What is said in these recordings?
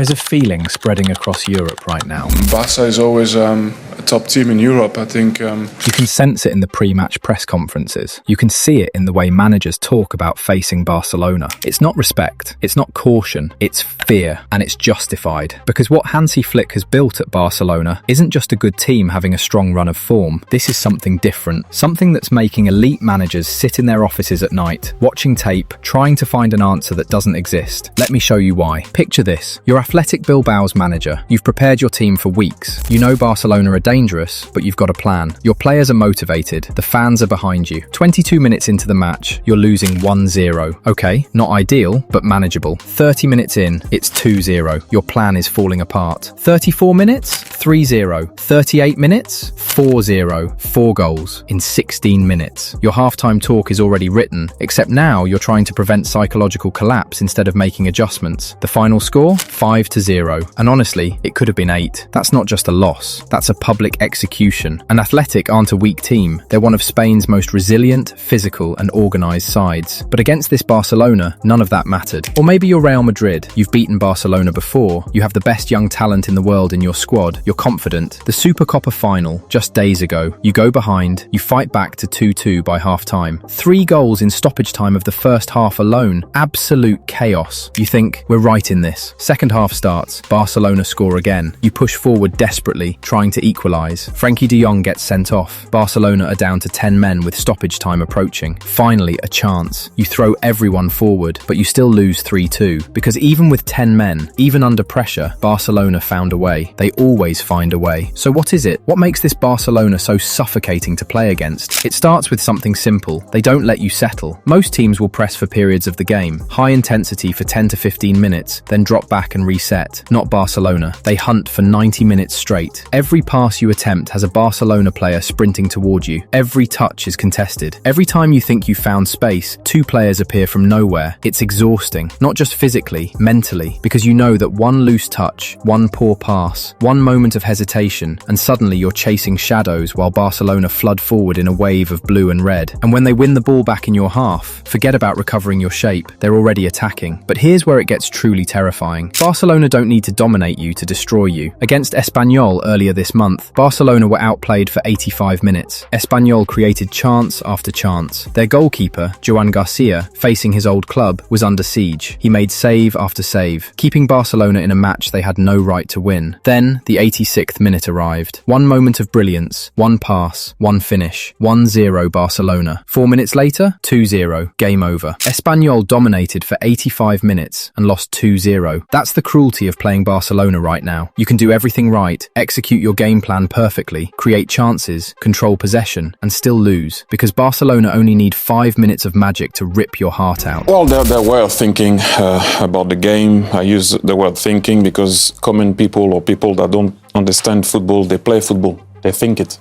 There's a feeling spreading across Europe right now. Barça is always a top team in Europe, I think. You can sense it in the pre-match press conferences. You can see it in the way managers talk about facing Barcelona. It's not respect, it's not caution, it's fear, and it's justified. Because what Hansi Flick has built at Barcelona isn't just a good team having a strong run of form. This is something different, something that's making elite managers sit in their offices at night, watching tape, trying to find an answer that doesn't exist. Let me show you why. Picture this. You're Athletic Bilbao's manager. You've prepared your team for weeks. You know Barcelona are dangerous, but you've got a plan. Your players are motivated. The fans are behind you. 22 minutes into the match, you're losing 1-0. Okay, not ideal, but manageable. 30 minutes in, it's 2-0. Your plan is falling apart. 34 minutes? 3-0. 38 minutes? 4-0. 4 goals in 16 minutes. Your halftime talk is already written, except now you're trying to prevent psychological collapse instead of making adjustments. The final score? 5-0. And honestly, it could have been 8. That's not just a loss. That's a public execution. And Athletic aren't a weak team. They're one of Spain's most resilient, physical and organised sides. But against this Barcelona, none of that mattered. Or maybe you're Real Madrid. You've beaten Barcelona before. You have the best young talent in the world in your squad. You're confident. The Supercopa final, just days ago. You go behind. You fight back to 2-2 by half-time. 3 goals in stoppage time of the first half alone. Absolute chaos. You think, we're right in this. Second half starts. Barcelona score again. You push forward desperately, trying to equalise. Frenkie de Jong gets sent off. Barcelona are down to 10 men with stoppage time approaching. Finally, a chance. You throw everyone forward, but you still lose 3-2. Because even with 10 men, even under pressure, Barcelona found a way. They always find a way. So what is it? What makes this Barcelona so suffocating to play against? It starts with something simple. They don't let you settle. Most teams will press for periods of the game. High intensity for 10 to 15 minutes, then drop back and reset. Not Barcelona. They hunt for 90 minutes straight. Every pass you attempt has a Barcelona player sprinting toward you. Every touch is contested. Every time you think you've found space, 2 players appear from nowhere. It's exhausting, not just physically, mentally, because you know that one loose touch, one poor pass, one moment of hesitation, and suddenly you're chasing shadows while Barcelona flood forward in a wave of blue and red. And when they win the ball back in your half, forget about recovering your shape. They're already attacking. But here's where it gets truly terrifying. Barcelona don't need to dominate you to destroy you. Against Espanyol earlier this month, Barcelona were outplayed for 85 minutes. Espanyol created chance after chance. Their goalkeeper, Joan Garcia, facing his old club, was under siege. He made save after save, keeping Barcelona in a match they had no right to win. Then, the 86th minute arrived. One moment of brilliance, one pass, one finish, 1-0 Barcelona. 4 minutes later, 2-0, game over. Espanyol dominated for 85 minutes and lost 2-0. That's the cruelty of playing Barcelona right now. You can do everything right, execute your game plan perfectly, create chances, control possession, and still lose, because Barcelona only need 5 minutes of magic to rip your heart out. Well, their way of thinking about the game, I use the word thinking because common people or people that don't understand football, they play football, they think it.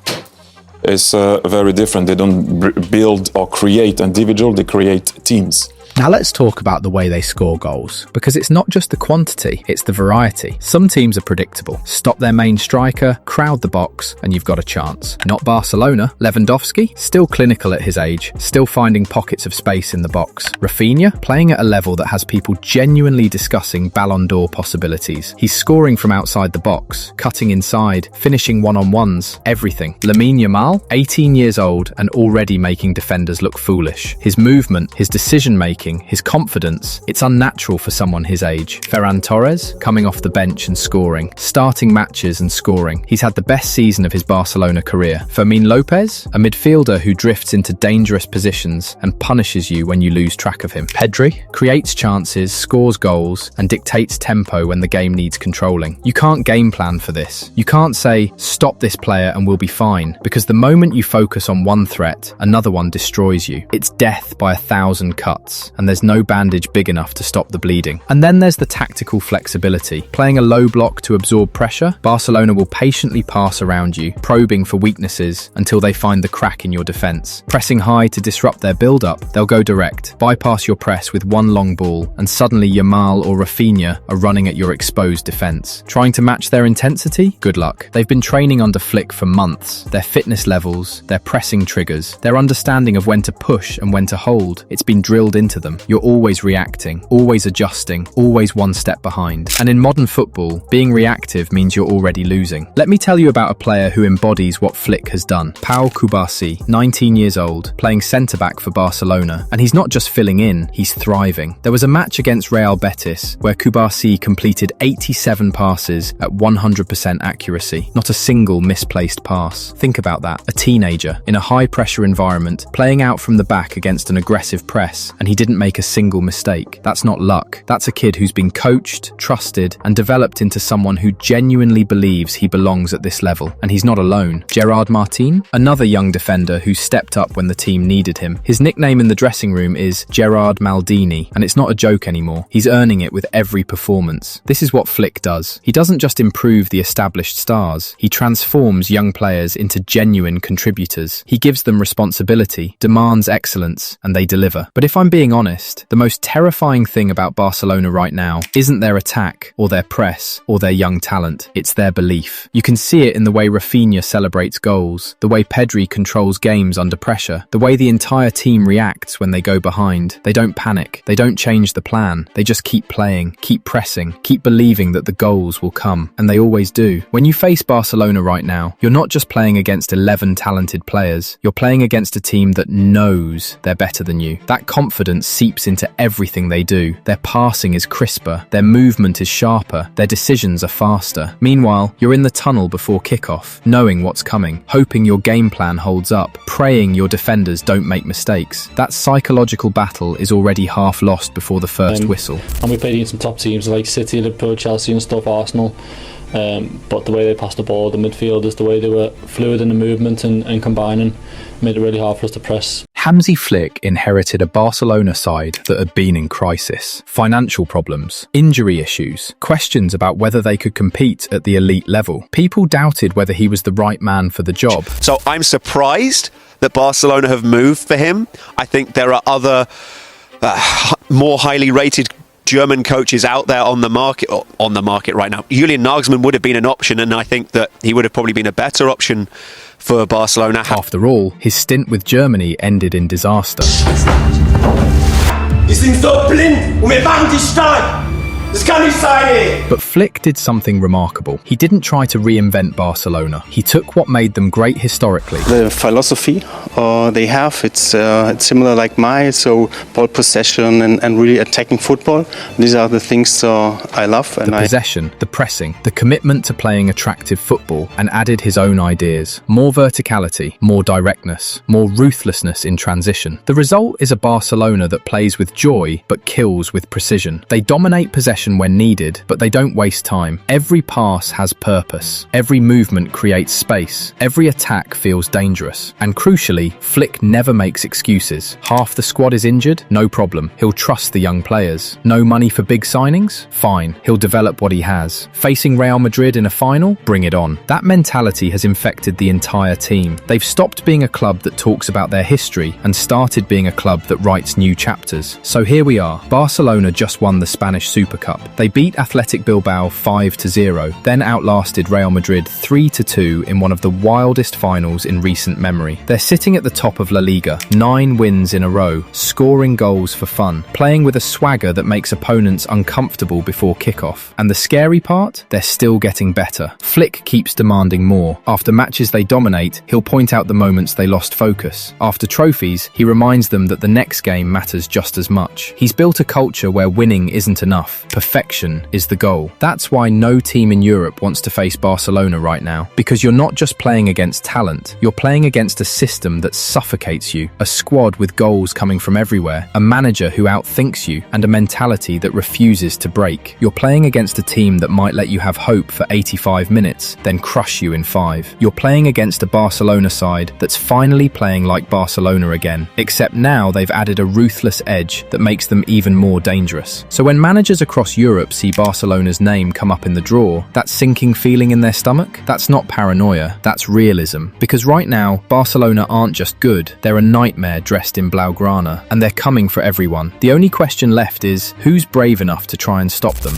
It's very different. They don't build or create individual, they create teams. Now let's talk about the way they score goals, because it's not just the quantity, it's the variety. Some teams are predictable. Stop their main striker, crowd the box, and you've got a chance. Not Barcelona. Lewandowski, still clinical at his age, still finding pockets of space in the box. Raphinha, playing at a level that has people genuinely discussing Ballon d'Or possibilities. He's scoring from outside the box, cutting inside, finishing one-on-ones, everything. Lamine Yamal, 18 years old and already making defenders look foolish. His movement, his decision-making, his confidence, it's unnatural for someone his age. Ferran Torres, coming off the bench and scoring, starting matches and scoring. He's had the best season of his Barcelona career. Fermín Lopez, a midfielder who drifts into dangerous positions and punishes you when you lose track of him. Pedri, creates chances, scores goals, and dictates tempo when the game needs controlling. You can't game plan for this. You can't say, stop this player and we'll be fine, because the moment you focus on one threat, another one destroys you. It's death by 1,000 cuts. And there's no bandage big enough to stop the bleeding. And then there's the tactical flexibility. Playing a low block to absorb pressure, Barcelona will patiently pass around you, probing for weaknesses until they find the crack in your defence. Pressing high to disrupt their build-up, they'll go direct, bypass your press with one long ball, and suddenly Yamal or Raphinha are running at your exposed defence. Trying to match their intensity? Good luck. They've been training under Flick for months. Their fitness levels, their pressing triggers, their understanding of when to push and when to hold, it's been drilled into them. them. You're always reacting, always adjusting, always one step behind. And in modern football, being reactive means you're already losing. Let me tell you about a player who embodies what Flick has done. Cubarsí, 19 years old, playing centre-back for Barcelona. And he's not just filling in, he's thriving. There was a match against Real Betis where Cubarsí completed 87 passes at 100% accuracy. Not a single misplaced pass. Think about that. A teenager in a high-pressure environment, playing out from the back against an aggressive press, and he didn't make a single mistake. That's not luck. That's a kid who's been coached, trusted, and developed into someone who genuinely believes he belongs at this level. And he's not alone. Gerard Martin, another young defender who stepped up when the team needed him. His nickname in the dressing room is Gerard Maldini, and it's not a joke anymore. He's earning it with every performance. This is what Flick does. He doesn't just improve the established stars, he transforms young players into genuine contributors. He gives them responsibility, demands excellence, and they deliver. But if I'm being honest, the most terrifying thing about Barcelona right now isn't their attack, or their press, or their young talent. It's their belief. You can see it in the way Raphinha celebrates goals, the way Pedri controls games under pressure, the way the entire team reacts when they go behind. They don't panic. They don't change the plan. They just keep playing, keep pressing, keep believing that the goals will come. And they always do. When you face Barcelona right now, you're not just playing against 11 talented players. You're playing against a team that knows they're better than you. That confidence seeps into everything they do. Their passing is crisper. Their movement is sharper. Their decisions are faster. Meanwhile, you're in the tunnel before kickoff, knowing what's coming, hoping your game plan holds up, praying your defenders don't make mistakes. That psychological battle is already half lost before the first whistle. And we played against some top teams like City, Liverpool, Chelsea and stuff, Arsenal. But the way they passed the ball, the midfielders, the way they were fluid in the movement and combining, made it really hard for us to press. Hansi Flick inherited a Barcelona side that had been in crisis. Financial problems, injury issues, questions about whether they could compete at the elite level. People doubted whether he was the right man for the job. So I'm surprised that Barcelona have moved for him. I think there are other more highly rated German coaches out there on the market right now. Julian Nagelsmann would have been an option, and I think that he would have probably been a better option for Barcelona. After all, his stint with Germany ended in disaster. Die sind so blind und wir machen die stark. Das kann nicht sein, ey. But Flick did something remarkable. He didn't try to reinvent Barcelona. He took what made them great historically. The philosophy they have, it's similar like mine, so ball possession and really attacking football. These are the things I love. And the possession, the pressing, the commitment to playing attractive football, and added his own ideas. More verticality, more directness, more ruthlessness in transition. The result is a Barcelona that plays with joy but kills with precision. They dominate possession when needed, but they don't waste time. Every pass has purpose. Every movement creates space. Every attack feels dangerous. And crucially, Flick never makes excuses. Half the squad is injured? No problem. He'll trust the young players. No money for big signings? Fine. He'll develop what he has. Facing Real Madrid in a final? Bring it on. That mentality has infected the entire team. They've stopped being a club that talks about their history and started being a club that writes new chapters. So here we are. Barcelona just won the Spanish Super Cup. They beat Athletic Bilbao 5-0, then outlasted Real Madrid 3-2 in one of the wildest finals in recent memory. They're sitting at the top of La Liga, 9 wins in a row, scoring goals for fun, playing with a swagger that makes opponents uncomfortable before kickoff. And the scary part? They're still getting better. Flick keeps demanding more. After matches they dominate, he'll point out the moments they lost focus. After trophies, he reminds them that the next game matters just as much. He's built a culture where winning isn't enough. Perfection is the goal. That's why no team in Europe wants to face Barcelona right now. Because you're not just playing against talent, you're playing against a system that suffocates you, a squad with goals coming from everywhere, a manager who outthinks you, and a mentality that refuses to break. You're playing against a team that might let you have hope for 85 minutes, then crush you in 5. You're playing against a Barcelona side that's finally playing like Barcelona again, except now they've added a ruthless edge that makes them even more dangerous. So when managers across Europe see Barcelona's name come up in the draw, that sinking feeling in their stomach, that's not paranoia, that's realism. Because right now, Barcelona aren't just good, they're a nightmare dressed in Blaugrana, and they're coming for everyone. The only question left is, who's brave enough to try and stop them?